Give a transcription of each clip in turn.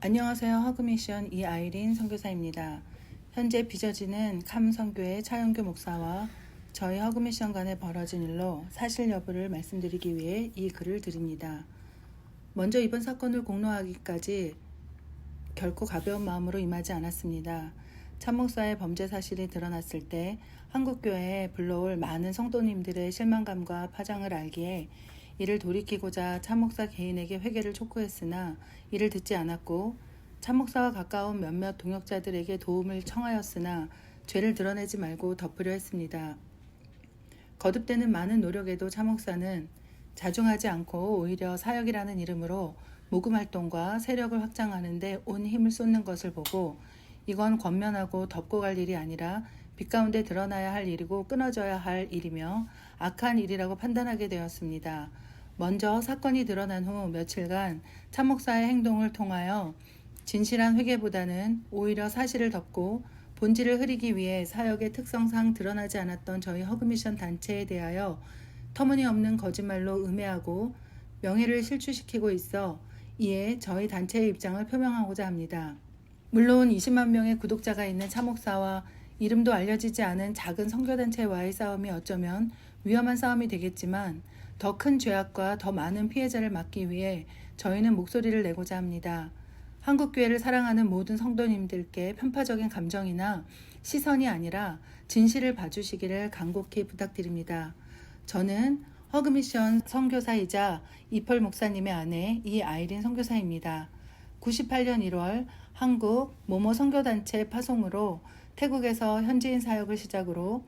안녕하세요. 허그미션 이아이린 선교사입니다. 현재 빚어지는 캄 선교회 차영규 목사와 저희 허그미션 간에 벌어진 일로 사실 여부를 말씀드리기 위해 이 글을 드립니다. 먼저 이번 사건을 공로하기까지 결코 가벼운 마음으로 임하지 않았습니다. 참 목사의 범죄 사실이 드러났을 때 한국교회에 불러올 많은 성도님들의 실망감과 파장을 알기에 이를 돌이키고자 참 목사 개인에게 회개를 촉구했으나 이를 듣지 않았고 참 목사와 가까운 몇몇 동역자들에게 도움을 청하였으나 죄를 드러내지 말고 덮으려 했습니다. 거듭되는 많은 노력에도 참 목사는 자중하지 않고 오히려 사역이라는 이름으로 모금 활동과 세력을 확장하는 데 온 힘을 쏟는 것을 보고 이건 권면하고 덮고 갈 일이 아니라 빛 가운데 드러나야 할 일이고 끊어져야 할 일이며 악한 일이라고 판단하게 되었습니다. 먼저 사건이 드러난 후 며칠간 참 목사의 행동을 통하여 진실한 회개보다는 오히려 사실을 덮고 본질을 흐리기 위해 사역의 특성상 드러나지 않았던 저희 허그미션 단체에 대하여 터무니없는 거짓말로 음해하고 명예를 실추시키고 있어 이에 저희 단체의 입장을 표명하고자 합니다. 물론 20만 명의 구독자가 있는 참 목사와 이름도 알려지지 않은 작은 선교단체와의 싸움이 어쩌면 위험한 싸움이 되겠지만 더 큰 죄악과 더 많은 피해자를 막기 위해 저희는 목소리를 내고자 합니다. 한국교회를 사랑하는 모든 성도님들께 편파적인 감정이나 시선이 아니라 진실을 봐주시기를 간곡히 부탁드립니다. 저는 허그미션 선교사이자 이펄 목사님의 아내 이아이린 선교사입니다. 98년 1월 한국 모모 선교단체 파송으로 태국에서 현지인 사역을 시작으로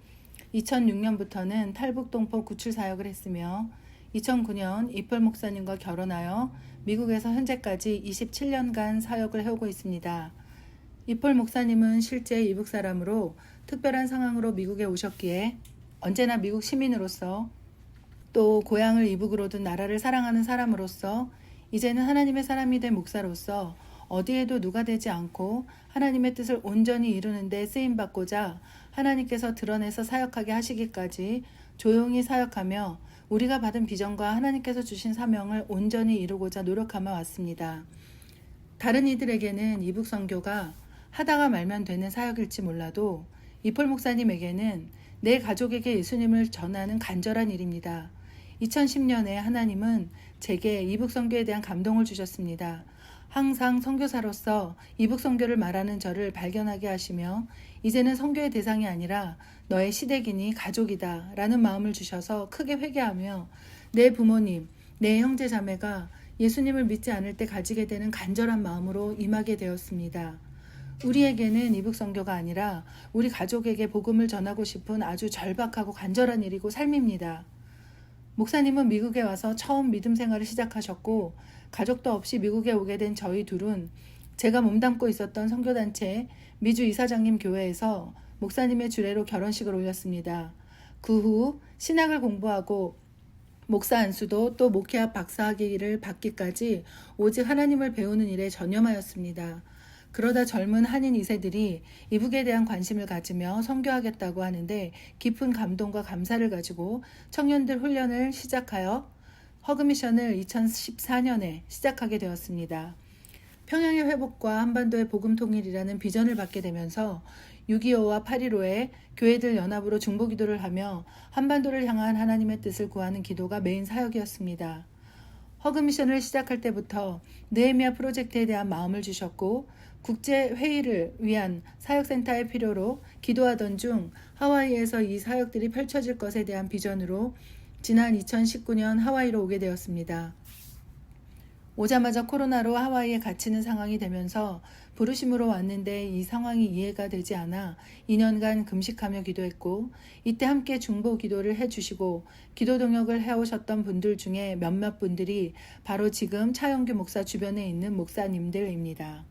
2006년부터는 탈북동포 구출 사역을 했으며 2009년 이펄 목사님과 결혼하여 미국에서 현재까지 27년간 사역을 해오고 있습니다. 이펄 목사님은 실제 이북 사람으로 특별한 상황으로 미국에 오셨기에 언제나 미국 시민으로서 또 고향을 이북으로 둔 나라를 사랑하는 사람으로서 이제는 하나님의 사람이 된 목사로서 어디에도 누가 되지 않고 하나님의 뜻을 온전히 이루는 데 쓰임받고자 하나님께서 드러내서 사역하게 하시기까지 조용히 사역하며 우리가 받은 비전과 하나님께서 주신 사명을 온전히 이루고자 노력하며 왔습니다. 다른 이들에게는 이북 선교가 하다가 말면 되는 사역일지 몰라도 이폴 목사님에게는 내 가족에게 예수님을 전하는 간절한 일입니다. 2010년에 하나님은 제게 이북 선교에 대한 감동을 주셨습니다. 항상 선교사로서 이북 선교를 말하는 저를 발견하게 하시며 이제는 선교의 대상이 아니라 너의 시댁이니 가족이다 라는 마음을 주셔서 크게 회개하며 내 부모님, 내 형제 자매가 예수님을 믿지 않을 때 가지게 되는 간절한 마음으로 임하게 되었습니다. 우리에게는 이북 선교가 아니라 우리 가족에게 복음을 전하고 싶은 아주 절박하고 간절한 일이고 삶입니다. 목사님은 미국에 와서 처음 믿음 생활을 시작하셨고 가족도 없이 미국에 오게 된 저희 둘은 제가 몸담고 있었던 선교단체 미주 이사장님 교회에서 목사님의 주례로 결혼식을 올렸습니다. 그 후 신학을 공부하고 목사 안수도 또 목회학 박사학위를 받기까지 오직 하나님을 배우는 일에 전념하였습니다. 그러다 젊은 한인 2세들이 이북에 대한 관심을 가지며 선교하겠다고 하는데 깊은 감동과 감사를 가지고 청년들 훈련을 시작하여 허그미션을 2014년에 시작하게 되었습니다. 평양의 회복과 한반도의 복음 통일이라는 비전을 받게 되면서 6.25와 8.15에 교회들 연합으로 중보기도를 하며 한반도를 향한 하나님의 뜻을 구하는 기도가 메인 사역이었습니다. 허그미션을 시작할 때부터 느헤미야 프로젝트에 대한 마음을 주셨고 국제회의를 위한 사역센터의 필요로 기도하던 중 하와이에서 이 사역들이 펼쳐질 것에 대한 비전으로 지난 2019년 하와이로 오게 되었습니다. 오자마자 코로나로 하와이에 갇히는 상황이 되면서 부르심으로 왔는데 이 상황이 이해가 되지 않아 2년간 금식하며 기도했고 이때 함께 중보 기도를 해주시고 기도 동역을 해오셨던 분들 중에 몇몇 분들이 바로 지금 차영규 목사 주변에 있는 목사님들입니다.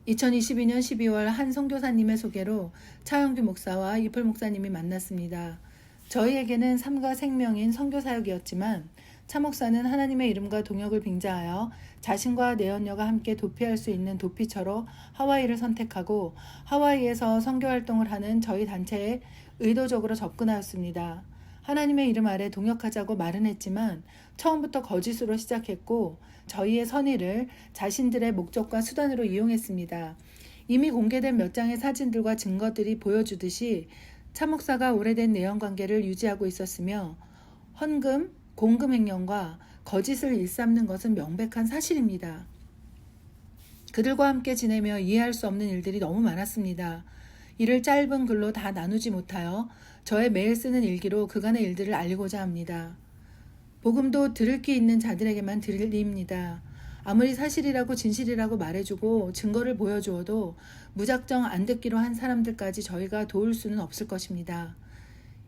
2022년 12월 한 선교사님의 소개로 차영규 목사와 이펄 목사님이 만났습니다. 저희에게는 삶과 생명인 선교사역이었지만 차 목사는 하나님의 이름과 동역을 빙자하여 자신과 내연녀가 함께 도피할 수 있는 도피처로 하와이를 선택하고 하와이에서 선교활동을 하는 저희 단체에 의도적으로 접근하였습니다. 하나님의 이름 아래 동역하자고 말은 했지만 처음부터 거짓으로 시작했고 저희의 선의를 자신들의 목적과 수단으로 이용했습니다. 이미 공개된 몇 장의 사진들과 증거들이 보여주듯이 차 목사가 오래된 내연관계를 유지하고 있었으며 헌금, 공금 횡령과 거짓을 일삼는 것은 명백한 사실입니다. 그들과 함께 지내며 이해할 수 없는 일들이 너무 많았습니다. 이를 짧은 글로 다 나누지 못하여 저의 매일 쓰는 일기로 그간의 일들을 알리고자 합니다. 복음도 들을 귀 있는 자들에게만 들립니다. 아무리 사실이라고 진실이라고 말해주고 증거를 보여주어도 무작정 안 듣기로 한 사람들까지 저희가 도울 수는 없을 것입니다.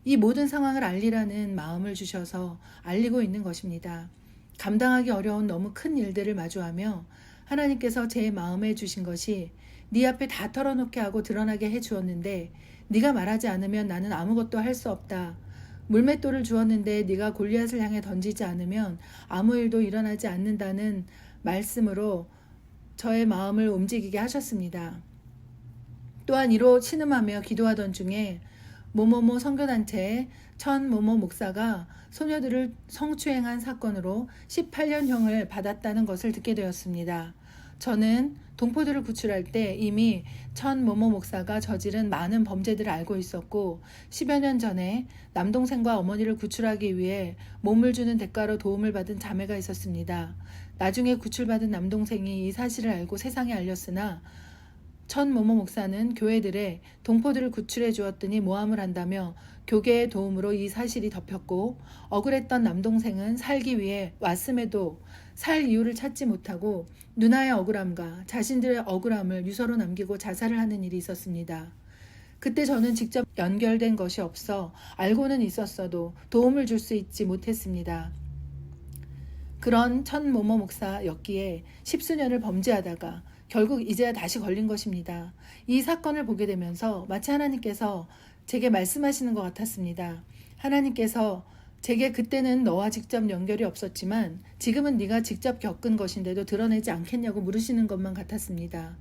이 모든 상황을 알리라는 마음을 주셔서 알리고 있는 것입니다. 감당하기 어려운 너무 큰 일들을 마주하며 하나님께서 제 마음에 주신 것이 네 앞에 다 털어놓게 하고 드러나게 해주었는데 네가 말하지 않으면 나는 아무것도 할 수 없다. 물맷돌을 주었는데 네가 골리앗을 향해 던지지 않으면 아무 일도 일어나지 않는다는 말씀으로 저의 마음을 움직이게 하셨습니다. 또한 이로 신음하며 기도하던 중에 모모모 선교단체의 천모모 목사가 소녀들을 성추행한 사건으로 18년형을 받았다는 것을 듣게 되었습니다. 저는 동포들을 구출할 때 이미 천모모 목사가 저지른 많은 범죄들을 알고 있었고 10여 년 전에 남동생과 어머니를 구출하기 위해 몸을 주는 대가로 도움을 받은 자매가 있었습니다. 나중에 구출받은 남동생이 이 사실을 알고 세상에 알렸으나 천모모 목사는 교회들에 동포들을 구출해 주었더니 모함을 한다며 교계의 도움으로 이 사실이 덮였고 억울했던 남동생은 살기 위해 왔음에도 살 이유를 찾지 못하고 누나의 억울함과 자신들의 억울함을 유서로 남기고 자살을 하는 일이 있었습니다. 그때 저는 직접 연결된 것이 없어 알고는 있었어도 도움을 줄 수 있지 못했습니다. 그런 천모모 목사였기에 10수년을 범죄하다가 결국 이제야 다시 걸린 것입니다. 이 사건을 보게 되면서 마치 하나님께서 제게 말씀하시는 것 같았습니다. 하나님께서 제게 그때는 너와 직접 연결이 없었지만 지금은 네가 직접 겪은 것인데도 드러내지 않겠냐고 물으시는 것만 같았습니다.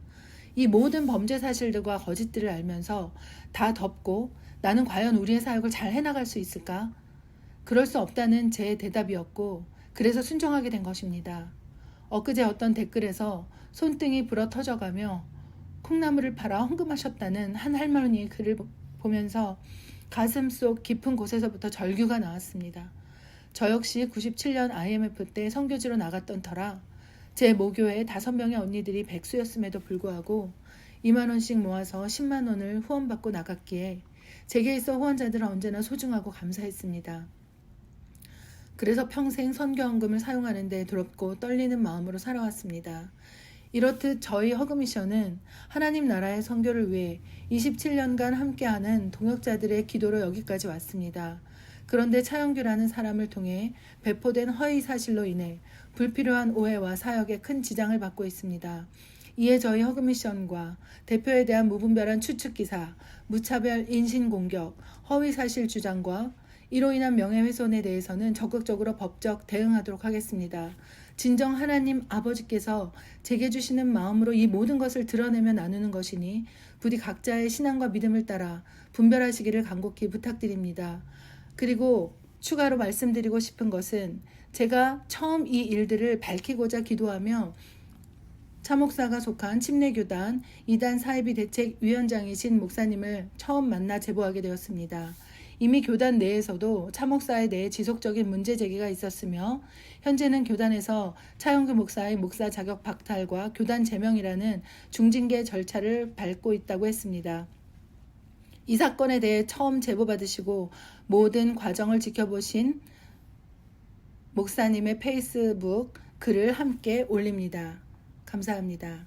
이 모든 범죄 사실들과 거짓들을 알면서 다 덮고 나는 과연 우리의 사역을 잘 해나갈 수 있을까? 그럴 수 없다는 제 대답이었고 그래서 순종하게 된 것입니다. 엊그제 어떤 댓글에서 손등이 불어 터져가며 콩나물을 팔아 헌금하셨다는 한 할머니의 글을 보면서 가슴 속 깊은 곳에서부터 절규가 나왔습니다. 저 역시 97년 IMF 때 선교지로 나갔던 터라 제 모교에 5명의 언니들이 백수였음에도 불구하고 2만 원씩 모아서 10만 원을 후원받고 나갔기에 제게 있어 후원자들은 언제나 소중하고 감사했습니다. 그래서 평생 선교헌금을 사용하는 데 두렵고 떨리는 마음으로 살아왔습니다. 이렇듯 저희 허그미션은 하나님 나라의 선교를 위해 27년간 함께하는 동역자들의 기도로 여기까지 왔습니다. 그런데 차영규라는 사람을 통해 배포된 허위 사실로 인해 불필요한 오해와 사역에 큰 지장을 받고 있습니다. 이에 저희 허그미션과 대표에 대한 무분별한 추측기사, 무차별 인신공격, 허위사실 주장과 이로 인한 명예훼손에 대해서는 적극적으로 법적 대응하도록 하겠습니다. 진정 하나님 아버지께서 제게 주시는 마음으로 이 모든 것을 드러내며 나누는 것이니 부디 각자의 신앙과 믿음을 따라 분별하시기를 간곡히 부탁드립니다. 그리고 추가로 말씀드리고 싶은 것은 제가 처음 이 일들을 밝히고자 기도하며 차 목사가 속한 침례교단 2단 사이비 대책위원장이신 목사님을 처음 만나 제보하게 되었습니다. 이미 교단 내에서도 차 목사에 대해 지속적인 문제 제기가 있었으며 현재는 교단에서 차영규 목사의 목사 자격 박탈과 교단 제명이라는 중징계 절차를 밟고 있다고 했습니다. 이 사건에 대해 처음 제보받으시고 모든 과정을 지켜보신 목사님의 페이스북 글을 함께 올립니다. 감사합니다.